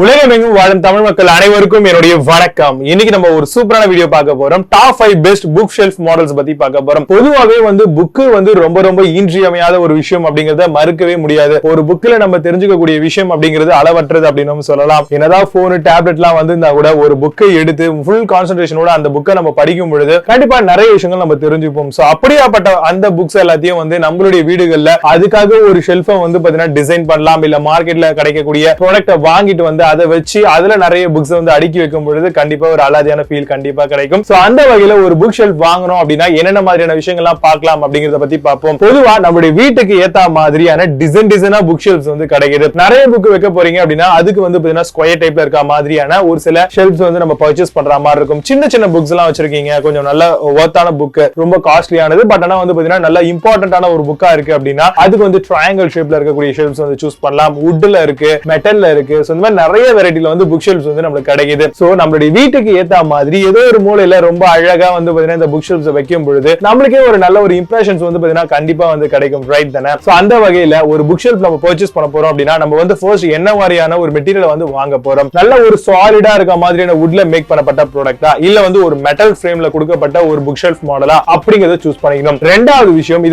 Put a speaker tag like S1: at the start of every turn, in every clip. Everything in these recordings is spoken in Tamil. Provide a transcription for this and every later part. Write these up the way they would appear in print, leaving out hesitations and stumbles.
S1: உலகமெங்கும் வாழும் தமிழ் மக்கள் அனைவருக்கும் என்னுடைய வணக்கம். இன்னைக்கு நம்ம ஒரு சூப்பரான வீடியோ பார்க்க போறோம். Top 5 best book shelf models பத்தி பார்க்க போறோம். பொதுவாகவே புக்கு ரொம்ப இன்றியமையாத ஒரு விஷயம் அப்படிங்கறத மறுக்கவே முடியாது. ஒரு புக்ல நம்ம தெரிஞ்சுக்கக்கூடிய விஷயம் அப்படிங்கிறது அளவற்றது அப்படின்னு சொல்லலாம். என்னதான் போன் டேப்லெட்லாம் இருந்தா கூட ஒரு புக்கை எடுத்து ஃபுல் கான்சென்ட்ரேஷனோட அந்த புக்கை நம்ம படிக்கும் பொழுது கண்டிப்பா நிறைய விஷயங்கள் நம்ம தெரிஞ்சுப்போம். சோ அப்படியாப்பட்ட அந்த புக்ஸ் எல்லாத்தையும் நம்மளுடைய வீடுகள்ல அதுக்காக ஒரு ஷெல்ஃபை பாத்தீங்கன்னா டிசைன் பண்ணலாம். இல்ல மார்க்கெட்ல கிடைக்கக்கூடிய ப்ராடக்ட்டை வாங்கிட்டு அதை வச்சு அதுல நிறைய புக்ஸ் அடுக்கி வைக்கும் பொழுது கண்டிப்பா ஒரு அலாதியான ஃபீல் கண்டிப்பா கிடைக்கும். சோ அந்த வகையில ஒரு புக் ஷெல்ஃப் வாங்கணும் அப்படின்னா என்னென்ன மாதிரியான விஷயங்கள்லாம் பார்க்கலாம் அப்படிங்கறத பத்தி பார்ப்போம். பொதுவா நம்மளுடைய வீட்டுக்கு ஏத்த மாதிரியான டிசைனா புக் ஷெல்ஃப்ஸ் கிடைக்குது. நிறைய புக் வைக்க போறீங்க அப்படின்னா அதுக்கு பாத்தீங்கன்னா ஸ்கொயர் டைப்ல இருக்க மாதிரியான ஒரு சில ஷெல்ஃப்ஸ் நம்ம பர்ச்சேஸ் பண்ற மாதிரி இருக்கும். சின்ன சின்ன புக்ஸ் எல்லாம் வச்சிருக்கீங்க, கொஞ்சம் நல்ல வர்த்தான புக், ரொம்ப காஸ்ட்லியானது, பட் ஆனா பாத்தீங்கன்னா நல்ல இம்பார்ட்டன்டான ஒரு புக்கா இருக்கு அப்படின்னா அதுக்கு ட்ரையாங்கிள் ஷேப்ல இருக்கக்கூடிய ஷெல்ஃப்ஸ் சூஸ் பண்ணலாம். வுட்ல இருக்கு, மெட்டல்ல இருக்கு. சோ இந்த மாதிரி நிறைய வெரைட்டில புக் ஷெல்ஃப்ஸ் நமக்கு கிடைக்குது. சோ நம்மளுடைய வீட்டுக்கு ஏத்த மாதிரி ஏதோ ஒரு மூலையில ரொம்ப அழகா பாத்தீங்கன்னா இந்த புக் ஷெல்ஃப்ஸ் வைக்கும் பொழுது நம்மளுக்கே ஒரு நல்ல ஒரு இம்ப்ரெஷன்ஸ் பாத்தீங்கன்னா கண்டிப்பா கிடைக்கும், ரைட் தானே? சோ அந்த வகையில ஒரு புக் ஷெல்ஃப் நம்ம பர்ச்சேஸ் பண்ண போறோம் அப்படின்னா நம்ம ஃபர்ஸ்ட் என்ன மாதிரியான ஒரு மெட்டீரியல் வாங்க போறோம். நல்ல ஒரு சாலிடா இருக்க மாதிரியான வுட்ல மேக் பண்ணப்பட்ட ப்ராடக்ட்டா இல்ல ஒரு மெட்டல் ஃப்ரேம்ல கொடுக்கப்பட்ட ஒரு புக் ஷெல்ஃப் மாடலா அப்படிங்கறத சூஸ் பண்ணிக்கணும். ரெண்டாவது விஷயம்,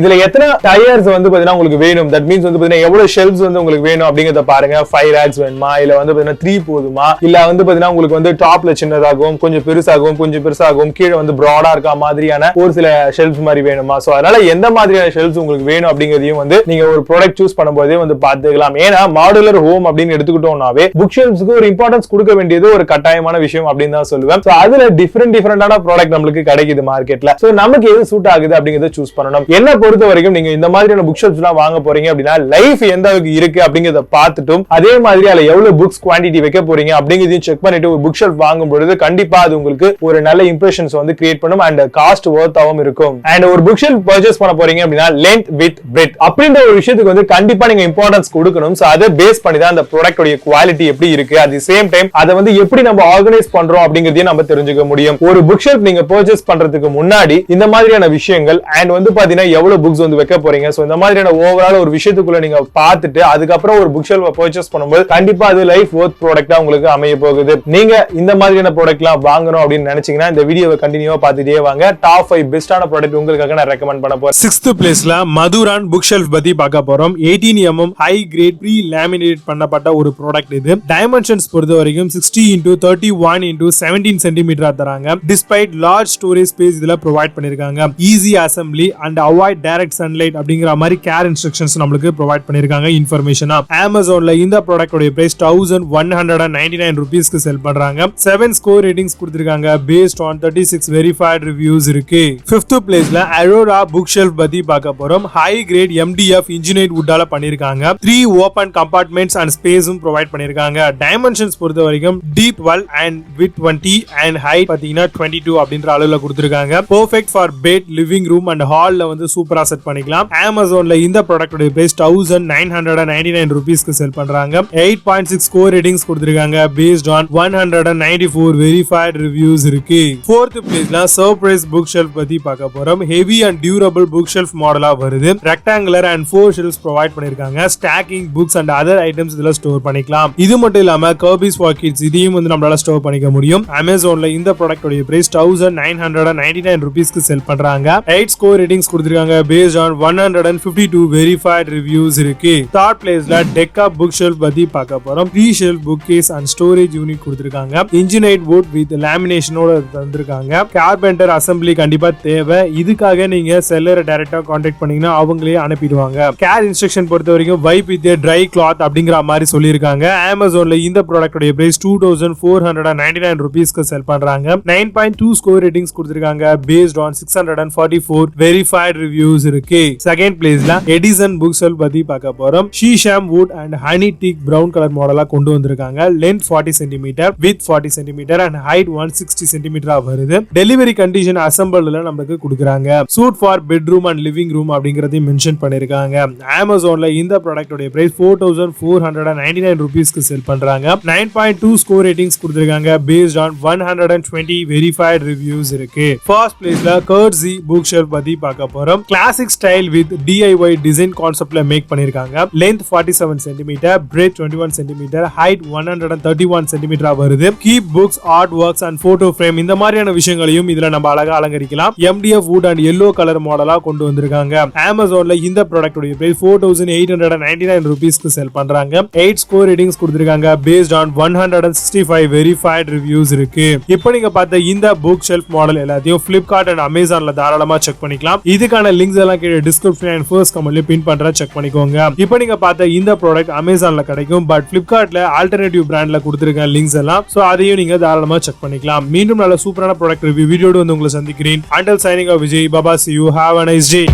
S1: இதுல எத்தனை டயர்ஸ் பாத்தீங்கன்னா உங்களுக்கு வேணும், தட் மீன்ஸ் பாத்தீங்கன்னா எவ்வளவு ஷெல்ஃப்ஸ் உங்களுக்கு வேணும் அப்படிங்கறத பாருங்க. 5 racks வேணுமா, இல்ல பாத்தீங்கன்னா 3 போதுமா, இல்ல பாத்தீங்கன்னா உங்களுக்கு டாப்ல சின்னதாகவும் கொஞ்சம் பெருசாகவும் கீழே பிராடா இருக்க மாதிரியான ஒரு சில ஷெல்ஃப்ஸ் மாதிரி வேணுமா? சோ அதனால எந்த மாதிரியான ஷெல்ஃப்ஸ் உங்களுக்கு வேணும் அப்படிங்கறதையும் நீங்க ஒரு ப்ராடக்ட் சூஸ் பண்ணும்போதே பாத்துக்கலாம். ஏன்னா மாடுலர் ஹோம் அப்படின்னு எடுத்துக்கிட்டோம்னாவே புக் ஷெல்ஃப்ஸ்க்கு ஒரு இம்பார்ட்டன்ஸ் கொடுக்க வேண்டியது ஒரு கட்டாயமான விஷயம் அப்படின்னு தான் சொல்லுவேன். சோ அதுல டிஃபரெண்டான ப்ராடக்ட் நம்மளுக்கு கிடைக்குது மார்க்கெட்ல. சோ நமக்கு எது சூட் ஆகுது அப்படிங்கறத சூஸ் பண்ணணும். என்ன பொறுத்த வரைக்கும் நீங்க இந்த மாதிரியான புக் ஷெல்ஃப்ஸ் எல்லாம் வாங்க போறீங்க அப்படின்னா லைஃப் எந்த அளவுக்கு இருக்கு அப்படிங்கறத பார்த்துட்டும் அதே மாதிரி அதுல எவ்வளவு புக்ஸ் குவாண்டிட்டி வைக்க போறீங்க அப்படிங்கறதையும் செக் பண்ணிட்டு ஒரு புக் ஷெல்ஃப் வாங்கும் பொழுது கண்டிப்பா அது உங்களுக்கு ஒரு நல்ல இம்ப்ரெஷன்ஸ் கிரியேட் பண்ணும் அண்ட் காஸ்ட் வர்த்தாவும் இருக்கும். அண்ட் ஒரு புக் ஷெல்ஃப் பர்ச்சேஸ் பண்ண போறீங்க அப்படின்னா லென்த் வித் பிரெத் அப்படின்ற ஒரு விஷயத்துக்கு கண்டிப்பா நீங்க இம்பார்ட்டன்ஸ் கொடுக்கணும். சோ அதை பேஸ் பண்ணி தான் அந்த ப்ராடக்ட்டோட குவாலிட்டி எப்படி இருக்கு, அட் தி சேம் டைம் அதை எப்படி நம்ம ஆர்கனைஸ் பண்றோம் அப்படிங்கறதையும் நம்ம தெரிஞ்சுக்க முடியும். ஒரு புக் ஷெல்ஃப் நீங்க பர்ச்சேஸ் பண்றதுக்கு முன்னாடி இந்த மாதிரியான விஷயங்கள் அண்ட் பாத்தீங்கன்னா எவ்வளவு புக்ஸ் வைக்க போறீங்க, சோ இந்த மாதிரியான ஓவரால் ஒரு விஷயத்துக்குள்ள நீங்க பார்த்துட்டு அதுக்கப்புறம் ஒரு புக் ஷெல்ஃப் பர்ச்சேஸ் பண்ணும்போது கண்டிப்பா அது லைஃப் வர்த் ப்ராடக்ட்டா உங்களுக்கு அமைய போகுது. நீங்க இந்த மாதிரியான ப்ராடக்ட்லாம் வாங்கணும் அப்படின்னு நினைச்சீங்கன்னா இந்த வீடியோவை கண்டினியூவா பார்த்துட்டே வாங்க. டாப் 5 பெஸ்டான ப்ராடக்ட் உங்களுக்காக நான் ரெக்கமெண்ட் பண்ண போறேன். 6th பிளேஸ்ல மதுரான் புக் ஷெல்ஃப் பத்தி பார்க்க போறோம். 18 mm high grade pre laminate பண்ணப்பட்ட ஒரு ப்ராடக்ட் இது. டைமென்ஷன்ஸ் பொறுத்த வரைக்கும் 60 x 31 x 17 சென்டிமீட்டரா தராங்க. டிஸ்பைட் லார்ஜ் ஸ்டோரேஜ் ஸ்பேஸ் இதுல ப்ரொவைட் பண்ணிருக்காங்க. Easy assembly and avoid direct sunlight அப்படிங்கிற மாதிரி கேர் இன்ஸ்ட்ரக்ஷன்ஸ் நம்மளுக்கு ப்ரொவைட் பண்ணிருக்காங்க இன்ஃபர்மேஷனா. அமேசான்ல இந்த ப்ராடக்ட்டோட பிரைஸ் 1199 rupeesக்கு செல் பண்றாங்க. 7 ஸ்கோர் ரேட்டிங்ஸ் கொடுத்திருக்காங்க. பேஸ்ட் ஆன் 36 வெரிஃபைட் ரிவ்யூஸ் இருக்கு. 5th பிளேஸ்ல Aaroora புக் ஷெல்ஃப் பத்தி பார்க்க போறோம். ஹை கிரேட் MDF இன்ஜினியர்ட் வுட்டால பண்ணிருக்காங்க. 3 ஓபன் கம்பார்ட்மெண்ட்ஸ் அண்ட் ஸ்பேஸும் ப்ரொவைட் பண்ணிருக்காங்க. டைமென்ஷன்ஸ் பொறுத்த வரைக்கும் deep 12 and width 20 and height பாத்தீங்கன்னா 22 அப்படின்ற அளவுல கொடுத்திருக்காங்க. Perfect for bed, living room and ஹால்ல சூப்பரா செட் பண்ணிக்கலாம். அமேசான்ல இந்த ப்ராடக்ட்டோட பிரைஸ் 1999 rupeesக்கு செல் பண்றாங்க. 8.6 ஸ்கோர் ரேட்டிங்ஸ் கொடுத்திருக்காங்க. பேஸ்ட் ஆன் 194 வெரிஃபைட் ரிவ்யூஸ் இருக்கு. 4th பிளேஸ்ல சர்ப்ரைஸ் புக் ஷெல்ஃப் பத்தி பார்க்க போறோம். Heavy and durable book shelf மாடலா வருது. ரெக்டாங்குலர் அண்ட் 4 ஷெல்ஃப்ஸ் ப்ரொவைட் பண்ணிருக்காங்க. Stacking books and other items இதுல ஸ்டோர் பண்ணிக்கலாம். இது மட்டும் இல்லாம கர்பீஸ் ஃபார் கிட்ஸ் இதையும் நம்மளால ஸ்டோர் பண்ணிக்க முடியும். அமேசான்ல இந்த ப்ராடக்ட்டோட பிரைஸ் 1999 rupeesக்கு செல் பண்றாங்க. 8 ஸ்கோர் ரேட்டிங்ஸ் கொடுத்திருக்காங்க. பேஸ்ட் ஆன் 152 வெரிஃபைட் ரிவ்யூஸ் இருக்கு. 3rd பிளேஸ்ல DeckUp புக் ஷெல்ஃப் பத்தி பார்க்க போறோம். 3 shelf bookcase and storage unit கொடுத்திருக்காங்க. இன்ஜினியர்ட் வுட் வித் லேமினேஷனோட தந்திருக்காங்க. கார்பெண்டர் அசெம்பிளி கண்டிப்பா தேவை. இதுக்காக நீங்க செல்லரை டைரக்டா கான்டாக்ட் பண்ணீங்கன்னா அவங்களே அனுப்பிடுவாங்க. கேர் இன்ஸ்ட்ரக்ஷன் பொறுத்த வரைக்கும் வைப் வித் ட்ரை கிளாத் அப்படிங்கிற மாதிரி சொல்லியிருக்காங்க. அமேசான்ல இந்த ப்ராடக்ட்டோட பிரைஸ் 2499 rupeesக்கு செல் பண்றாங்க. 9.2 ஸ்கோர் ரேட்டிங்ஸ் கொடுத்திருக்காங்க. பேஸ்ட் ஆன் 644 வெரிஃபைட் ரிவ்யூஸ் இருக்கு. 2nd பிளேஸ்ல எடிசன் புக் ஷெல்ஃப் பத்தி பார்க்க போறோம். Sheesham wood and honey teak brown colour மாடலா கொண்டு வந்திருக்காங்க. Length 40 cm width 40 cm and height 160 cm வருது. டெலிவரி கண்டிஷன் அசெம்பிள்ல நமக்கு கொடுக்கறாங்க. Suit for bedroom and living room அப்படிங்கறதையும் மென்ஷன் பண்ணிருக்காங்க. அமேசான்ல இந்த ப்ராடக்ட்டோட பிரைஸ் 4499 rupeesக்கு செல் பண்றாங்க. 9.2 ஸ்கோர் ரேட்டிங்ஸ் கொடுத்திருக்காங்க. பேஸ்ட் ஆன் 120 வெரிஃபைட் ரிவ்யூஸ் இருக்கு. ஃபர்ஸ்ட் பிளேஸ்ல Kurtzy புக் ஷெல்ஃப் பத்தி பார்க்க போறோம். Classic style with DIY design கான்செப்ட்ல மேக் பண்ணிருக்காங்க. Length 47 cm, breadth 21 cm
S2: centimetre, height 131 centimetre வருது. Keep books, art works and photo frame இந்த மாதிரியான விஷயங்களையும் இதுல நம்ம அழகா அலங்கரிக்கலாம். MDF wood and yellow colour மாடலா கொண்டு வந்திருக்காங்க. Amazonல இந்த ப்ராடக்ட் உடைய பிரைஸ் 4899 ரூபீஸ்க்கு செல் பண்றாங்க. 8 ஸ்கோர் ரேட்டிங்ஸ் கொடுத்திருக்காங்க. பேஸ்ட் ஆன் 165 வெரிஃபைட் ரிவ்யூஸ் இருக்கு. இப்போ நீங்க பார்த்த இந்த புக் ஷெல்ஃப் மாடல் எல்லாத்தையும் Flipkart and Amazonல தாராளமா செக் பண்ணிக்கலாம். இதுக்கான லிங்க்ஸ் எல்லாம் கீழே டிஸ்கிரிப்ஷன் அண்ட் ஃபர்ஸ்ட் கமெண்ட்ல பின் பண்றேன், செக் பண்ணிக்கோங்க. இப்போ நீங்க பார்த்த இந்த ப்ராடக்ட் Amazonல கிடைக்கும், பட் Flipkartல ஆல்டர்னேட்டிவ் பிராண்ட்ல கொடுத்திருக்க லிங்க்ஸ் எல்லாம், சோ அதையும் நீங்க தாராளமா செக் பண்ணிக்கலாம். மீண்டும் நல்ல சூப்பரான ப்ராடக்ட் ரிவ்யூ வீடியோட வந்து உங்களை சந்திக்கிறேன். Until signing off, Vijay, Baba, see you, have a nice day.